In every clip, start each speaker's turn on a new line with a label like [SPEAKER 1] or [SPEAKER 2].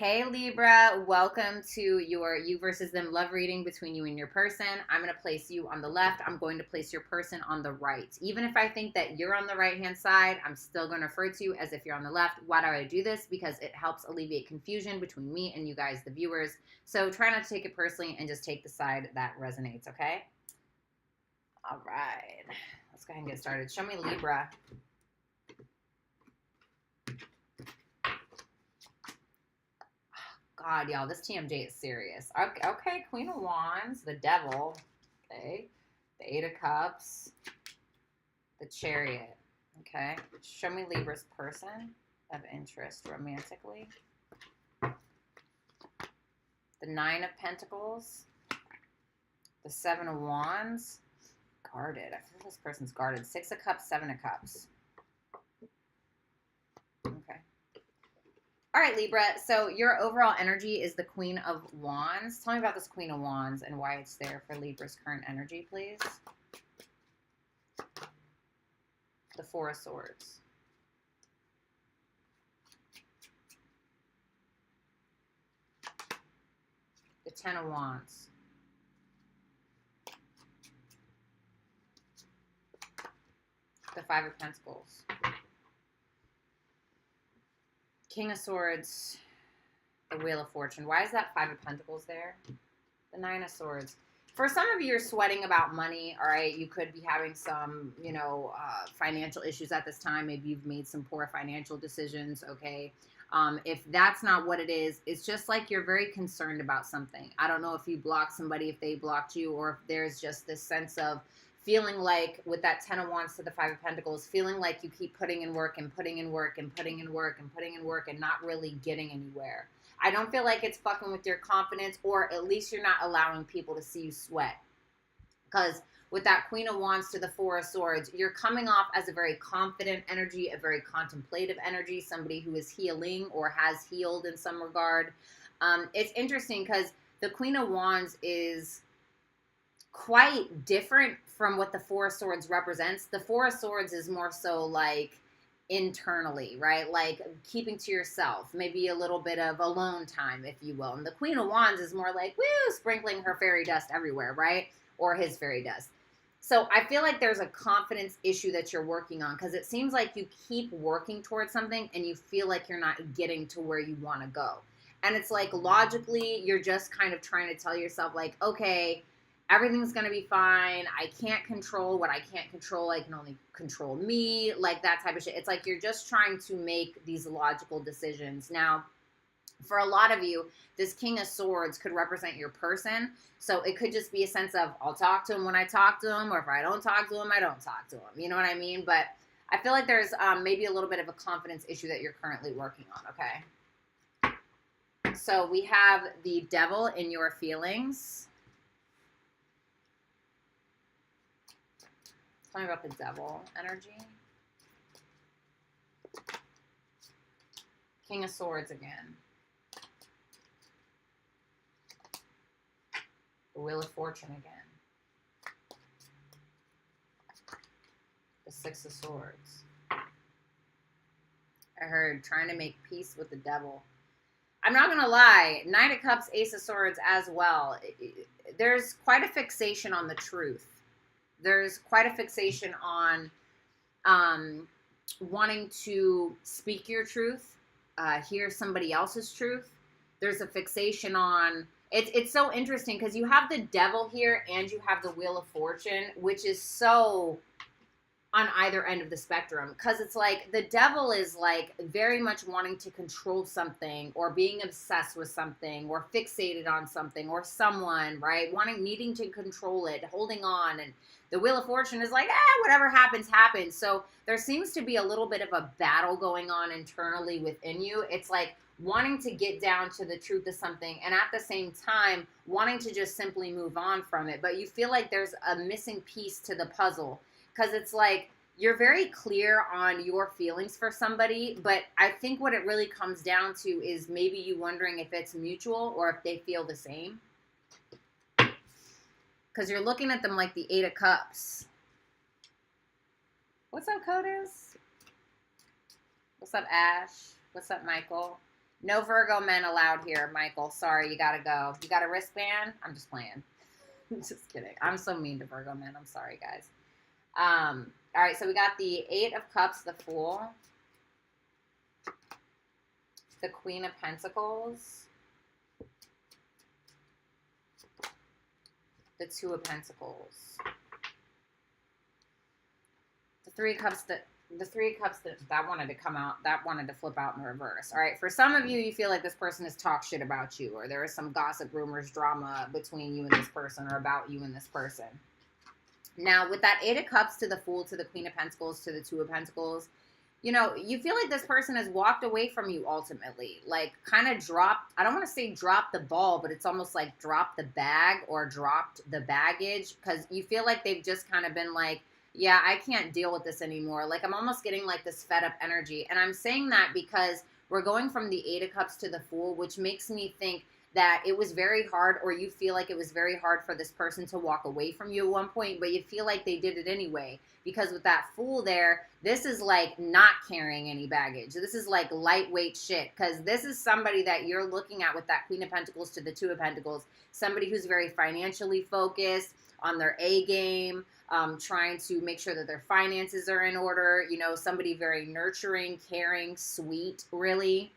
[SPEAKER 1] Hey Libra, welcome to your you versus them love reading between you and your person. I'm going to place you on the left. I'm going to place your person on the right. Even if I think that you're on the right hand side, I'm still going to refer to you as if you're on the left. Why do I do this? Because it helps alleviate confusion between me and you guys, the viewers. So try not to take it personally and just take the side that resonates, okay? All right. Let's go ahead and get started. Show me Libra. God, y'all, this TMJ is serious. Okay, Queen of Wands, the Devil, okay, the Eight of Cups, the Chariot, okay. Show me Libra's person of interest romantically. The Nine of Pentacles, the Seven of Wands, guarded. I feel this person's guarded. Six of Cups, Seven of Cups. Okay. All right, Libra, so your overall energy is the Queen of Wands. Tell me about this Queen of Wands and why it's there for Libra's current energy, please. The Four of Swords. The Ten of Wands. The Five of Pentacles. King of Swords, the Wheel of Fortune. Why is that Five of Pentacles there? The Nine of Swords. For some of you, you're sweating about money, all right? You could be having some, financial issues at this time. Maybe you've made some poor financial decisions, okay? If that's not what it is, it's just like you're very concerned about something. I don't know if you blocked somebody, if they blocked you, or if there's just this sense of feeling like with that Ten of Wands to the Five of Pentacles, feeling like you keep putting in work and putting in work and putting in work and putting in work and not really getting anywhere. I don't feel like it's fucking with your confidence, or at least you're not allowing people to see you sweat. Because with that Queen of Wands to the Four of Swords, you're coming off as a very confident energy, a very contemplative energy, somebody who is healing or has healed in some regard. It's interesting because the Queen of Wands is quite different from what the Four of Swords represents. The Four of Swords is more so like internally, right? Like keeping to yourself, maybe a little bit of alone time, if you will. And the Queen of Wands is more like, woo, sprinkling her fairy dust everywhere, right? Or his fairy dust. So I feel like there's a confidence issue that you're working on, because it seems like you keep working towards something and you feel like you're not getting to where you want to go. And it's like logically, you're just kind of trying to tell yourself like, okay, everything's going to be fine. I can't control what I can't control. I can only control me, like that type of shit. It's like you're just trying to make these logical decisions. Now, for a lot of you, this King of Swords could represent your person. So it could just be a sense of, I'll talk to him when I talk to him, or if I don't talk to him, I don't talk to him. You know what I mean? But I feel like there's maybe a little bit of a confidence issue that you're currently working on, okay? So we have the Devil in your feelings. Tell me about the Devil energy. King of Swords again. The Wheel of Fortune again. The Six of Swords. I heard trying to make peace with the devil. I'm not going to lie. Nine of Cups, Ace of Swords as well. There's quite a fixation on the truth. There's quite a fixation on wanting to speak your truth, hear somebody else's truth. There's a fixation on, it's so interesting because you have the Devil here and you have the Wheel of Fortune, which is so on either end of the spectrum, because it's like the Devil is like very much wanting to control something, or being obsessed with something, or fixated on something or someone, right? Needing to control it, holding on. And the Wheel of Fortune is like, whatever happens, happens. So there seems to be a little bit of a battle going on internally within you. It's like wanting to get down to the truth of something, and at the same time wanting to just simply move on from it. But you feel like there's a missing piece to the puzzle, because it's like you're very clear on your feelings for somebody, but I think what it really comes down to is maybe you wondering if it's mutual or if they feel the same. Because you're looking at them like the Eight of Cups. What's up, Codus? What's up, Ash? What's up, Michael? No Virgo men allowed here, Michael. Sorry, you gotta go. You got a wristband? I'm just playing. Just kidding. I'm so mean to Virgo men. I'm sorry, guys. All right, so we got the Eight of Cups, the Fool, the Queen of Pentacles, the Two of Pentacles, the Three of Cups that wanted to come out, that wanted to flip out in reverse. All right, for some of you, you feel like this person has talked shit about you, or there is some gossip, rumors, drama between you and this person, or about you and this person. Now, with that Eight of Cups to the Fool, to the Queen of Pentacles, to the Two of Pentacles, you know, you feel like this person has walked away from you ultimately. Like, kind of dropped, I don't want to say dropped the ball, but it's almost like dropped the bag or dropped the baggage, because you feel like they've just kind of been like, yeah, I can't deal with this anymore. Like, I'm almost getting like this fed up energy. And I'm saying that because we're going from the Eight of Cups to the Fool, which makes me think that it was very hard, or you feel like it was very hard for this person to walk away from you at one point, but you feel like they did it anyway. Because with that Fool there, this is like not carrying any baggage. This is like lightweight shit, because this is somebody that you're looking at with that Queen of Pentacles to the Two of Pentacles, somebody who's very financially focused, on their A game, trying to make sure that their finances are in order, you know, somebody very nurturing, caring, sweet, really.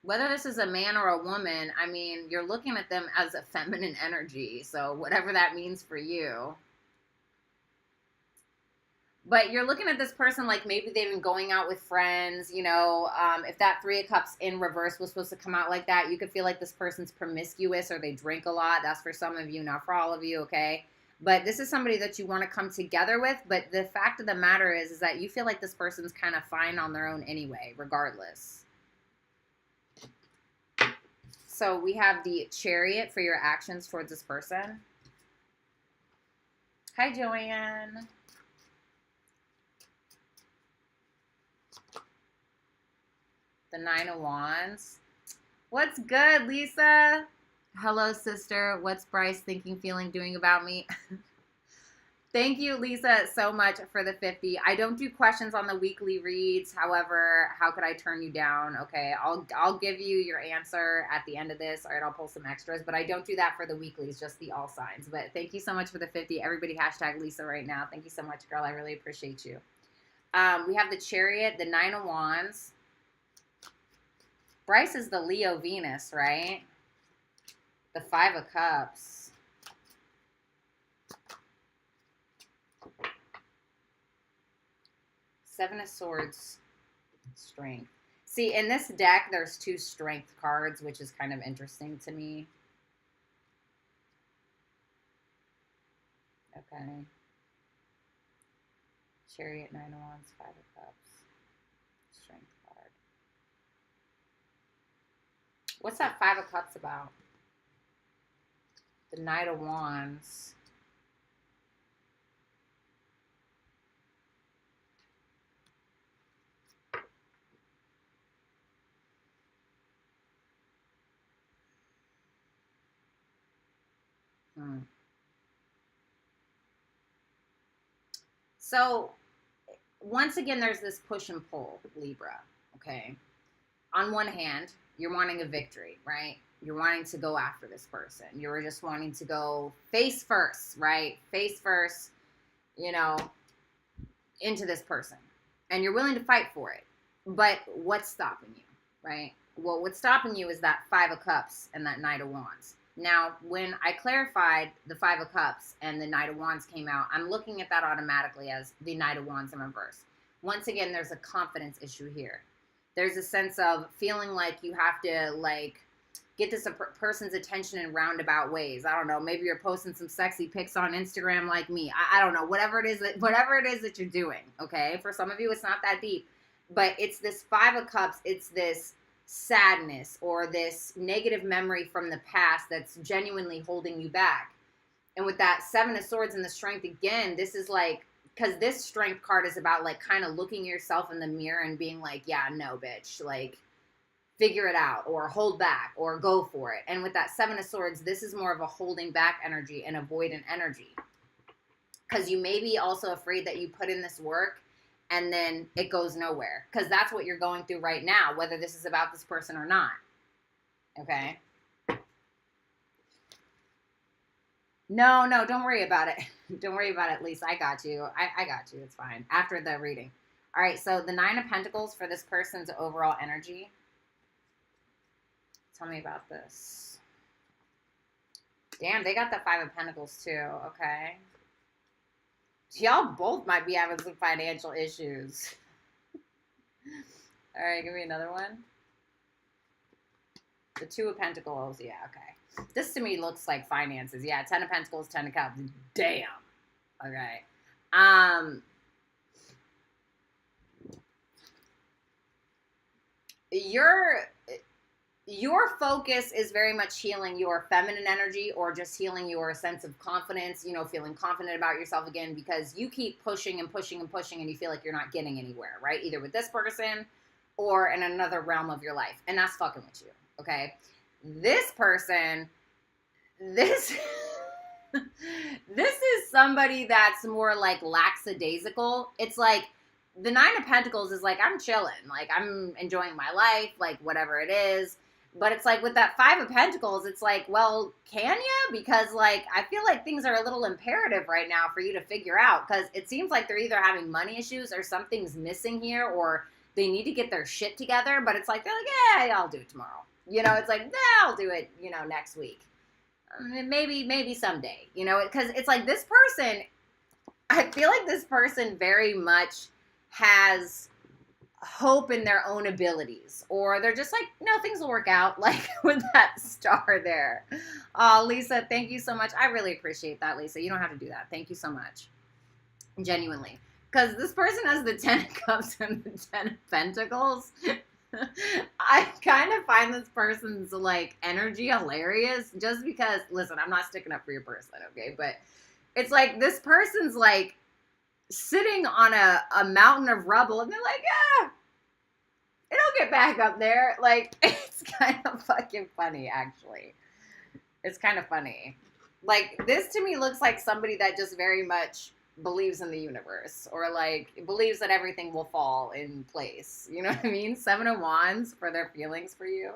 [SPEAKER 1] Whether this is a man or a woman, I mean, you're looking at them as a feminine energy, so whatever that means for you. But you're looking at this person like maybe they've been going out with friends, you know, if that Three of Cups in reverse was supposed to come out like that, you could feel like this person's promiscuous or they drink a lot. That's for some of you, not for all of you, okay? But this is somebody that you want to come together with, but the fact of the matter is that you feel like this person's kind of fine on their own anyway, regardless. So we have the Chariot for your actions towards this person. Hi, Joanne. The Nine of Wands. What's good, Lisa? Hello, sister. What's Bryce thinking, feeling, doing about me? Thank you, Lisa, so much for the 50. I don't do questions on the weekly reads. However, how could I turn you down? Okay, I'll give you your answer at the end of this. All right, I'll pull some extras, but I don't do that for the weeklies, just the all signs. But thank you so much for the 50. Everybody hashtag Lisa right now. Thank you so much, girl. I really appreciate you. We have the Chariot, the Nine of Wands. Bryce is the Leo Venus, right? The Five of Cups. Seven of Swords, Strength. See, in this deck, there's two Strength cards, which is kind of interesting to me. Okay. Chariot, Nine of Wands, Five of Cups. Strength card. What's that Five of Cups about? The Knight of Wands. So, once again, there's this push and pull, Libra, okay? On one hand, you're wanting a victory, right? You're wanting to go after this person. You're just wanting to go face first, right? Face first, you know, into this person. And you're willing to fight for it. But what's stopping you, right? Well, what's stopping you is that Five of Cups and that Knight of Wands. Now, when I clarified the Five of Cups and the Knight of Wands came out, I'm looking at that automatically as the Knight of Wands in reverse. Once again, there's a confidence issue here. There's a sense of feeling like you have to, like, get this person's attention in roundabout ways. I don't know. Maybe you're posting some sexy pics on Instagram like me. I don't know. Whatever it is that you're doing, okay? For some of you, it's not that deep. But it's this Five of Cups. It's this sadness or this negative memory from the past that's genuinely holding you back. And with that Seven of Swords and the Strength again, this is like, because this Strength card is about like kind of looking yourself in the mirror and being like, yeah, no, bitch, like figure it out or hold back or go for it. And with that Seven of Swords, this is more of a holding back energy and avoidant energy. because you may be also afraid that you put in this work and then it goes nowhere, because that's what you're going through right now, whether this is about this person or not. Okay? No, don't worry about it. Don't worry about it, Lisa. I got you. I got you. It's fine. After the reading. All right, so the 9 of Pentacles for this person's overall energy. Tell me about this. Damn, they got the 5 of Pentacles too. Okay. Y'all both might be having some financial issues. All right, give me another one. The 2 of Pentacles. Yeah, okay. This to me looks like finances. Yeah, 10 of Pentacles, 10 of Cups. Damn. Okay. Your focus is very much healing your feminine energy, or just healing your sense of confidence, you know, feeling confident about yourself again, because you keep pushing and pushing and pushing and you feel like you're not getting anywhere, right? Either with this person or in another realm of your life. And that's fucking with you, okay? This person, this is somebody that's more like lackadaisical. It's like the 9 of Pentacles is like, I'm chilling, like I'm enjoying my life, like whatever it is. But it's like with that 5 of Pentacles, it's like, well, can you? Because like, I feel like things are a little imperative right now for you to figure out, because it seems like they're either having money issues or something's missing here, or they need to get their shit together. But it's like, they're like, yeah, I'll do it tomorrow. You know, it's like, nah, I'll do it, you know, next week. Maybe someday, you know, because it's like this person, I feel like this person very much has hope in their own abilities, or they're just like, no, things will work out, like with that star there. Oh, Lisa, thank you so much. I really appreciate that, Lisa. You don't have to do that. Thank you so much. Genuinely. Because this person has the 10 of Cups and the 10 of Pentacles. I kind of find this person's like energy hilarious, just because, listen, I'm not sticking up for your person, okay? But it's like this person's like sitting on a mountain of rubble, and they're like, yeah, it'll get back up there. Like, it's kind of fucking funny, actually. It's kind of funny. Like, this to me looks like somebody that just very much believes in the universe, or like believes that everything will fall in place. You know what I mean? 7 of Wands for their feelings for you.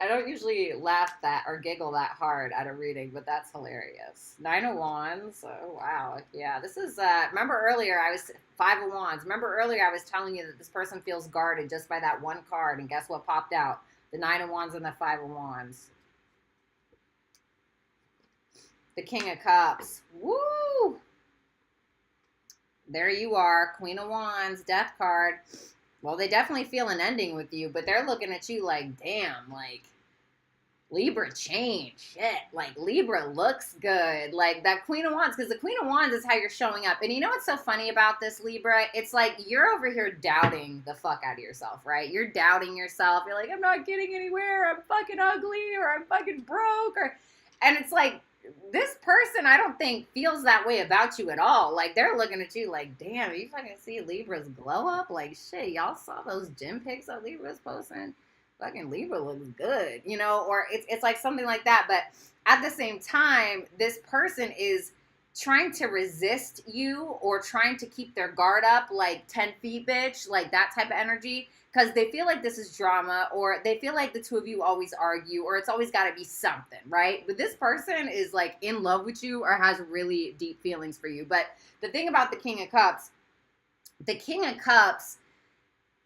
[SPEAKER 1] I don't usually laugh that or giggle that hard at a reading, but that's hilarious. 9 of Wands. Oh, wow. Yeah, this is, remember earlier I was, 5 of Wands. Remember earlier I was telling you that this person feels guarded just by that one card, and guess what popped out? The 9 of Wands and the 5 of Wands. The King of Cups. Woo! There you are. Queen of Wands, Death card. Well, they definitely feel an ending with you, but they're looking at you like, damn, like, Libra changed. Shit. Like, Libra looks good. Like, that Queen of Wands, because the Queen of Wands is how you're showing up. And you know what's so funny about this, Libra? It's like you're over here doubting the fuck out of yourself, right? You're doubting yourself. You're like, I'm not getting anywhere. I'm fucking ugly, or I'm fucking broke. And it's like, this person, I don't think, feels that way about you at all. Like, they're looking at you like, damn, you fucking see Libra's glow up? Like, shit, y'all saw those gym pics that Libra's posting? Fucking Libra looks good, you know? Or it's like something like that. But at the same time, this person is trying to resist you, or trying to keep their guard up, like 10 feet, bitch, like that type of energy. Because they feel like this is drama, or they feel like the two of you always argue, or it's always got to be something, right? But this person is like in love with you, or has really deep feelings for you. But the thing about the King of Cups,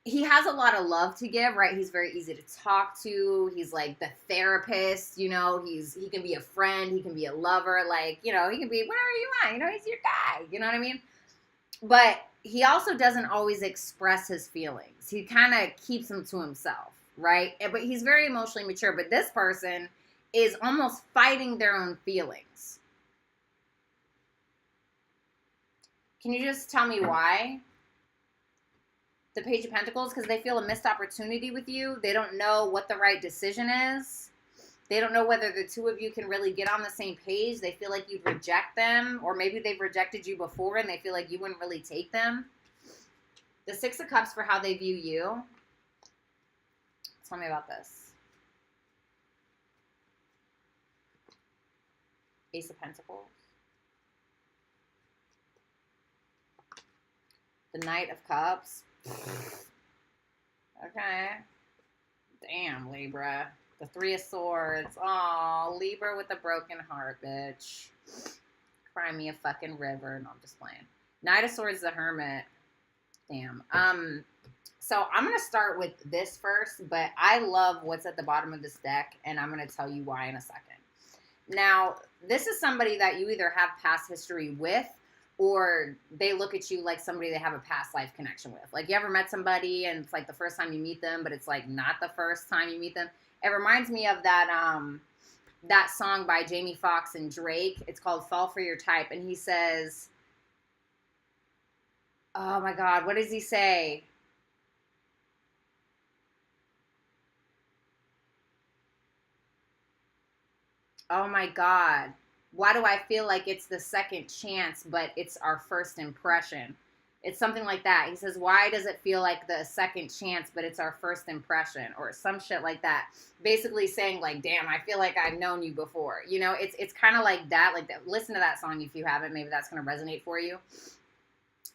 [SPEAKER 1] he has a lot of love to give, right? He's very easy to talk to. He's like the therapist, you know, he can be a friend, he can be a lover, like, you know, he can be whatever you want, you know, he's your guy, you know what I mean? But he also doesn't always express his feelings. He kind of keeps them to himself, right? But he's very emotionally mature. But this person is almost fighting their own feelings. Can you just tell me why? The Page of Pentacles, because they feel a missed opportunity with you. They don't know what the right decision is. They don't know whether the two of you can really get on the same page. They feel like you'd reject them, or maybe they've rejected you before and they feel like you wouldn't really take them. The 6 of Cups for how they view you. Tell me about this. Ace of Pentacles. The Knight of Cups. Okay. Damn, Libra. The Three of Swords. Aw, Libra with a broken heart, bitch. Cry me a fucking river. No, I'm just playing. Knight of Swords, the Hermit. Damn. So I'm going to start with this first, but I love what's at the bottom of this deck, and I'm going to tell you why in a second. Now, this is somebody that you either have past history with, or they look at you like somebody they have a past life connection with. Like, you ever met somebody and it's like the first time you meet them, but it's like not the first time you meet them? It reminds me of that that song by Jamie Foxx and Drake. It's called Fall For Your Type. And he says, oh my God, what does he say? Oh my God. Why do I feel like it's the second chance, but it's our first impression? It's something like that. He says, why does it feel like the second chance, but it's our first impression? Or some shit like that. Basically saying like, damn, I feel like I've known you before. You know, it's kind of like that. Like that. Listen to that song if you haven't. Maybe that's going to resonate for you.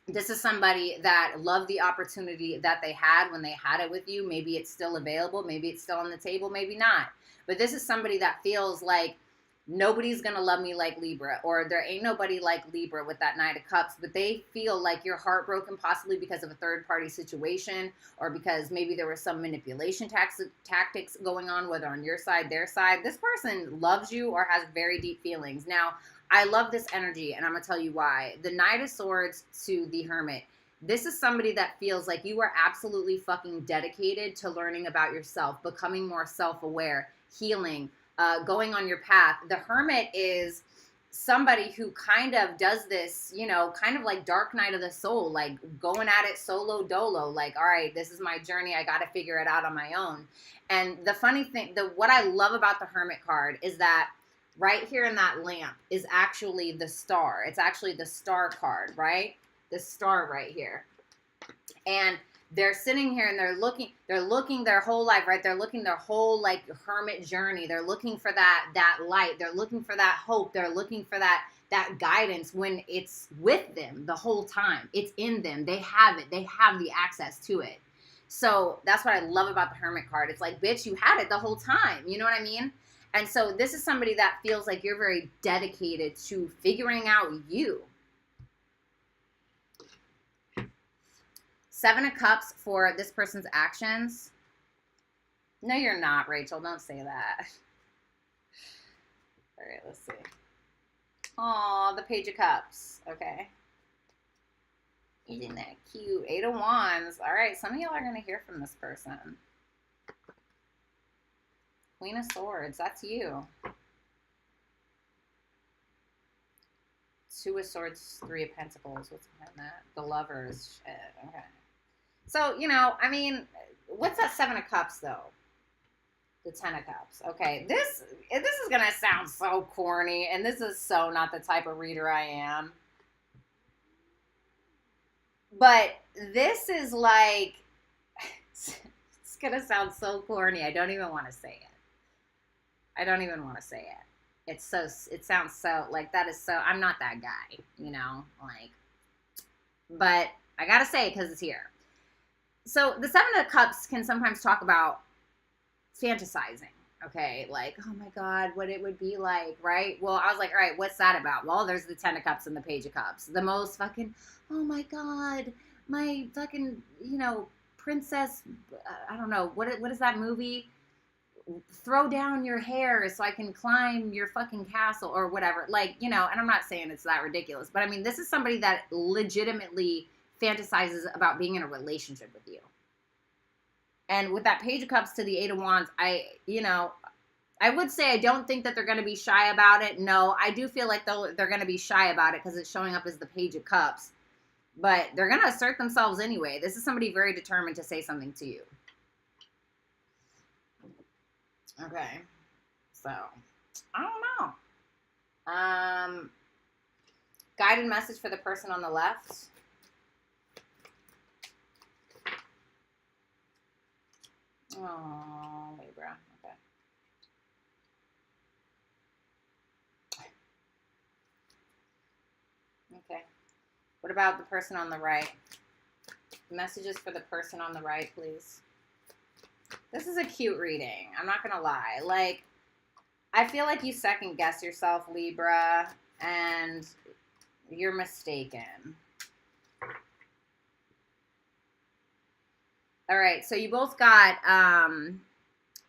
[SPEAKER 1] This is somebody that loved the opportunity that they had when they had it with you. Maybe it's still available. Maybe it's still on the table. Maybe not. But this is somebody that feels like, nobody's going to love me like Libra, or there ain't nobody like Libra with that Knight of Cups, but they feel like you're heartbroken possibly because of a third-party situation, or because maybe there was some manipulation tactics going on, whether on your side, their side. This person loves you or has very deep feelings. Now, I love this energy, and I'm going to tell you why. The Knight of Swords to the Hermit. This is somebody that feels like you are absolutely fucking dedicated to learning about yourself, becoming more self-aware, healing, going on your path. The Hermit is somebody who kind of does this, you know, kind of like Dark Night of the Soul, like going at it solo dolo, like, all right, this is my journey. I got to figure it out on my own. And the funny thing, what I love about the Hermit card is that right here in that lamp is actually the star. It's actually the star card, right? The star right here. And they're sitting here and they're looking their whole life, right? They're looking their whole like hermit journey. They're looking for that light. They're looking for that hope. They're looking for that guidance when it's with them the whole time. It's in them. They have it. They have the access to it. So that's what I love about the Hermit card. It's like, bitch, you had it the whole time. You know what I mean? And so this is somebody that feels like you're very dedicated to figuring out you. Seven of Cups for this person's actions. No, you're not, Rachel. Don't say that. All right, let's see. Aw, the Page of Cups. Okay. Isn't that cute? Eight of Wands. All right, some of y'all are going to hear from this person. Queen of Swords. That's you. Two of Swords, Three of Pentacles. What's behind that? The Lovers. Shit. Okay. So, you know, I mean, what's that Seven of Cups, though? The Ten of Cups. Okay, this is going to sound so corny, and this is so not the type of reader I am. But this is like, it's going to sound so corny. I don't even want to say it. I don't even want to say it. It sounds so, like, that is so, I'm not that guy, you know, like, but I got to say it because it's here. So the Seven of Cups can sometimes talk about fantasizing, okay? Like, oh my God, what it would be like, right? Well, I was like, all right, what's that about? Well, there's the Ten of Cups and the Page of Cups. The most fucking, oh my God, my fucking, you know, princess, I don't know, what is that movie? Throw down your hair so I can climb your fucking castle or whatever. Like, you know, and I'm not saying it's that ridiculous, but I mean, this is somebody that legitimately fantasizes about being in a relationship with you. And with that Page of Cups to the Eight of Wands, I would say I don't think that they're going to be shy about it. No, I do feel like they're going to be shy about it because it's showing up as the Page of Cups. But they're going to assert themselves anyway. This is somebody very determined to say something to you. Okay. So, I don't know. Guided message for the person on the left. Oh, Libra. Okay. Okay. What about the person on the right? Messages for the person on the right, please. This is a cute reading. I'm not going to lie. Like, I feel like you second guess yourself, Libra, and you're mistaken. All right, so you both got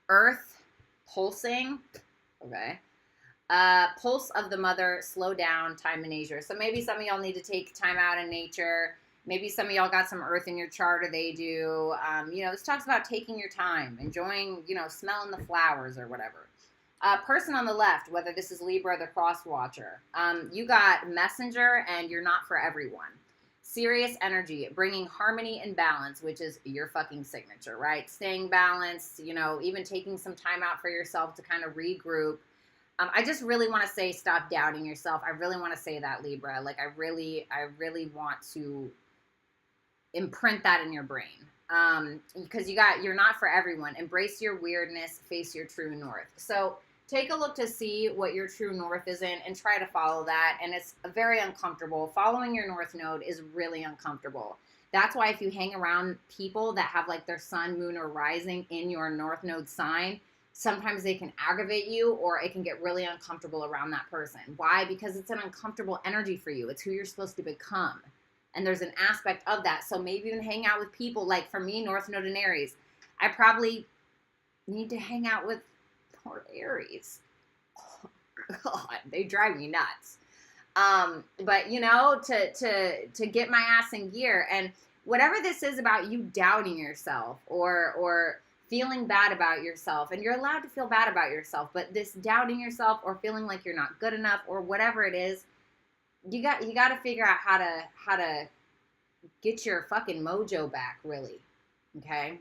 [SPEAKER 1] Earth pulsing. Okay. Pulse of the mother, slow down, time in nature. So maybe some of y'all need to take time out in nature. Maybe some of y'all got some earth in your chart, or they do. This talks about taking your time, enjoying, smelling the flowers or whatever. Person on the left, whether this is Libra or the cross watcher, you got messenger, and you're not for everyone. Serious energy, bringing harmony and balance, which is your fucking signature, right? Staying balanced, even taking some time out for yourself to kind of regroup. I just really want to say stop doubting yourself. I really want to say that, Libra. Like, I really want to imprint that in your brain. Because you're not for everyone. Embrace your weirdness, face your true north. So take a look to see what your true north is in and try to follow that. And it's very uncomfortable. Following your north node is really uncomfortable. That's why if you hang around people that have like their sun, moon, or rising in your north node sign, sometimes they can aggravate you, or it can get really uncomfortable around that person. Why? Because it's an uncomfortable energy for you. It's who you're supposed to become. And there's an aspect of that. So maybe even hang out with people, like for me, North Node and Aries. I probably need to hang out with poor Aries. Oh, God, they drive me nuts. But to get my ass in gear, and whatever this is about you doubting yourself or feeling bad about yourself, and you're allowed to feel bad about yourself, but this doubting yourself or feeling like you're not good enough or whatever it is, you got to figure out how to get your fucking mojo back, really. Okay?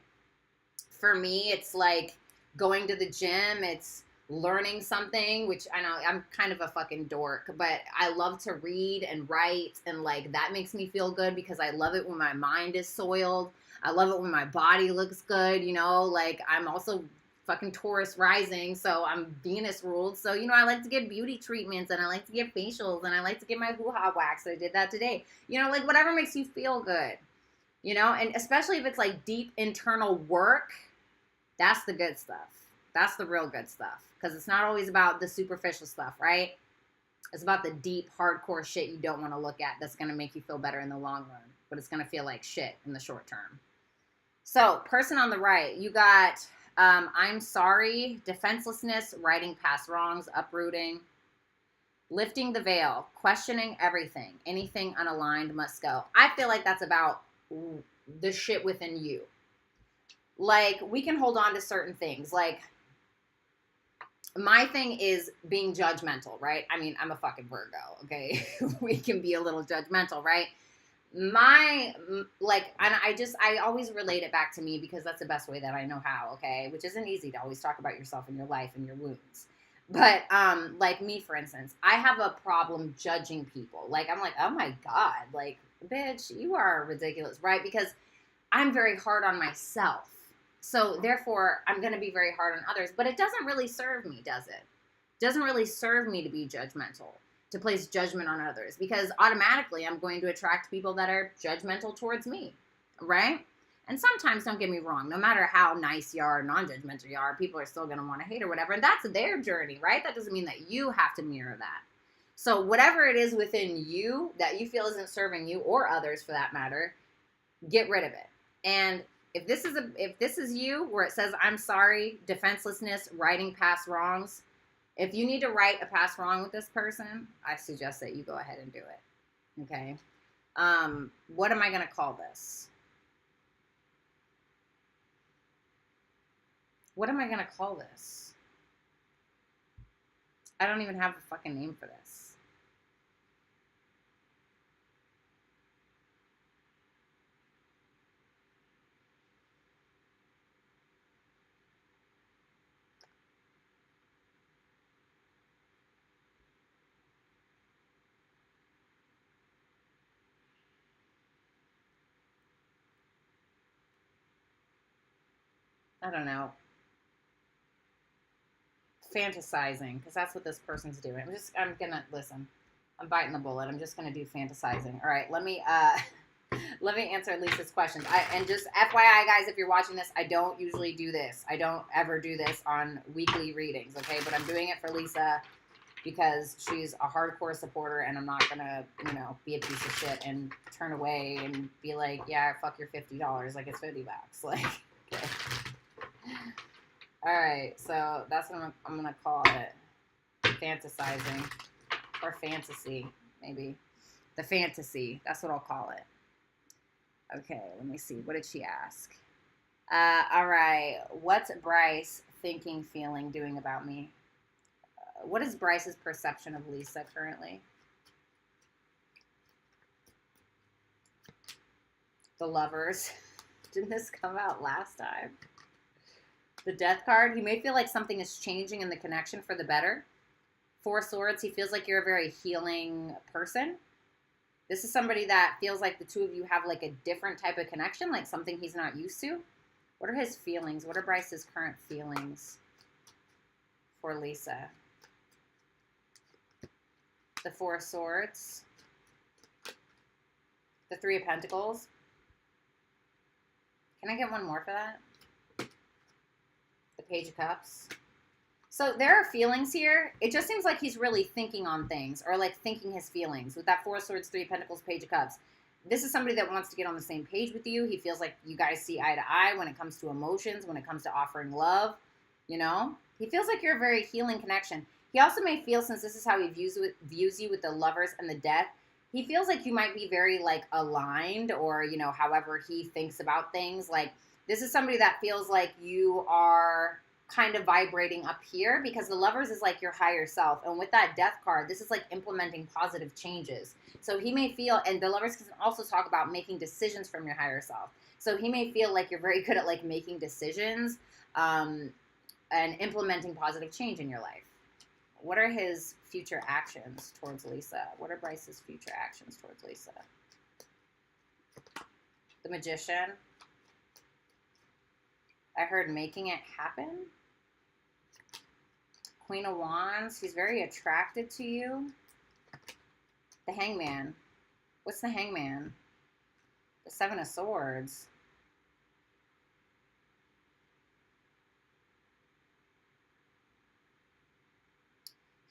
[SPEAKER 1] For me, it's like going to the gym, it's learning something, which I know I'm kind of a fucking dork, but I love to read and write, and like that makes me feel good because I love it when my mind is soiled. I love it when my body looks good, like I'm also fucking Taurus rising, so I'm Venus ruled. So, I like to get beauty treatments, and I like to get facials, and I like to get my hoo-ha wax. I did that today. Like whatever makes you feel good, and especially if it's like deep internal work, that's the good stuff. That's the real good stuff, because it's not always about the superficial stuff, right? It's about the deep, hardcore shit you don't want to look at that's going to make you feel better in the long run, but it's going to feel like shit in the short term. So, person on the right, you got I'm sorry, defenselessness, righting past wrongs, uprooting, lifting the veil, questioning everything, anything unaligned must go. I feel like that's about the shit within you. Like, we can hold on to certain things. Like, my thing is being judgmental, right? I mean, I'm a fucking Virgo, okay? We can be a little judgmental, right? And I always relate it back to me because that's the best way that I know how, okay? Which isn't easy to always talk about yourself and your life and your wounds. But, like me, for instance, I have a problem judging people. Like, I'm like, oh my God, like, bitch, you are ridiculous, right? Because I'm very hard on myself. So, therefore, I'm going to be very hard on others. But it doesn't really serve me, does it? It doesn't really serve me to be judgmental, to place judgment on others, because automatically I'm going to attract people that are judgmental towards me, right? And sometimes, don't get me wrong, no matter how nice you are, non-judgmental you are, people are still going to want to hate or whatever, and that's their journey, right? That doesn't mean that you have to mirror that. So whatever it is within you that you feel isn't serving you, or others for that matter, get rid of it. And if this is you, where it says, I'm sorry, defenselessness, righting past wrongs, if you need to right a past wrong with this person, I suggest that you go ahead and do it. Okay? What am I going to call this? What am I going to call this? I don't even have a fucking name for this. I don't know. Fantasizing, because that's what this person's doing. I'm gonna listen. I'm biting the bullet. I'm just going to do fantasizing. All right, let me answer Lisa's questions. And just FYI, guys, if you're watching this, I don't usually do this. I don't ever do this on weekly readings, okay? But I'm doing it for Lisa because she's a hardcore supporter, and I'm not going to, you know, be a piece of shit and turn away and be like, yeah, fuck your $50. Like, it's $50. Like, okay. All right, so that's what I'm going to call it. Fantasizing. Or fantasy, maybe. The fantasy. That's what I'll call it. Okay, let me see. What did she ask? All right. What's Bryce thinking, feeling, doing about me? What is Bryce's perception of Lisa currently? The Lovers. Didn't this come out last time? The Death card. He may feel like something is changing in the connection for the better. Four Swords. He feels like you're a very healing person. This is somebody that feels like the two of you have like a different type of connection, like something he's not used to. What are his feelings? What are Bryce's current feelings for Lisa? The Four Swords. The Three of Pentacles. Can I get one more for that? The Page of Cups. So there are feelings here. It just seems like he's really thinking on things, or like thinking his feelings. With that Four Swords, Three of Pentacles, Page of Cups. This is somebody that wants to get on the same page with you. He feels like you guys see eye to eye when it comes to emotions, when it comes to offering love, you know? He feels like you're a very healing connection. He also may feel, since this is how he views you with the Lovers and the Death, he feels like you might be very, like, aligned, or, you know, however he thinks about things. Like, this is somebody that feels like you are kind of vibrating up here, because the Lovers is like your higher self. And with that Death card, this is like implementing positive changes. So he may feel, and the Lovers can also talk about making decisions from your higher self. So he may feel like you're very good at like making decisions and implementing positive change in your life. What are his future actions towards Lisa? What are Bryce's future actions towards Lisa? The Magician. I heard making it happen. Queen of Wands. He's very attracted to you. The Hangman. What's the Hangman? The Seven of Swords.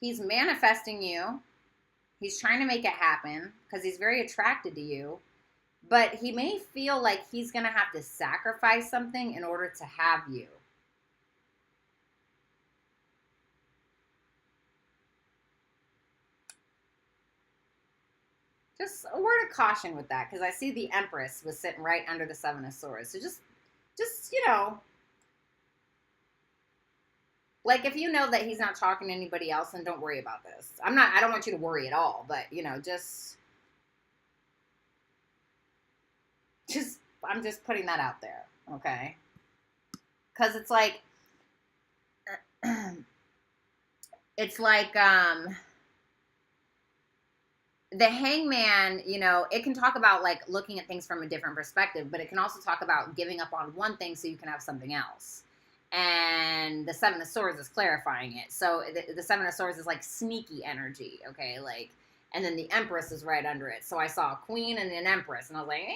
[SPEAKER 1] He's manifesting you. He's trying to make it happen because he's very attracted to you. But he may feel like he's going to have to sacrifice something in order to have you. Just a word of caution with that, because I see the Empress was sitting right under the Seven of Swords. So just, you know, like, if you know that he's not talking to anybody else, then don't worry about this. I don't want you to worry at all, but, you know, I'm just putting that out there, okay? Because it's like, the Hangman, you know, it can talk about, like, looking at things from a different perspective, but it can also talk about giving up on one thing so you can have something else. And the Seven of Swords is clarifying it. So the Seven of Swords is, like, sneaky energy, okay? Like, and then the Empress is right under it. So I saw a Queen and an Empress, and I was like,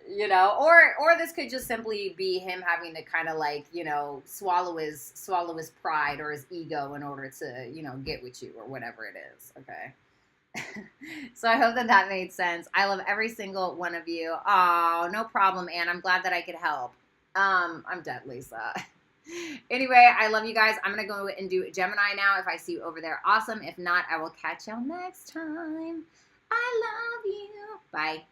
[SPEAKER 1] you know, or this could just simply be him having to kind of, like, you know, swallow his pride or his ego in order to, you know, get with you or whatever it is, okay? So I hope that made sense. I love every single one of you. Oh, no problem, Anne. I'm glad that I could help. I'm dead, Lisa. Anyway, I love you guys. I'm going to go and do Gemini now. If I see you over there, awesome. If not, I will catch y'all next time. I love you. Bye.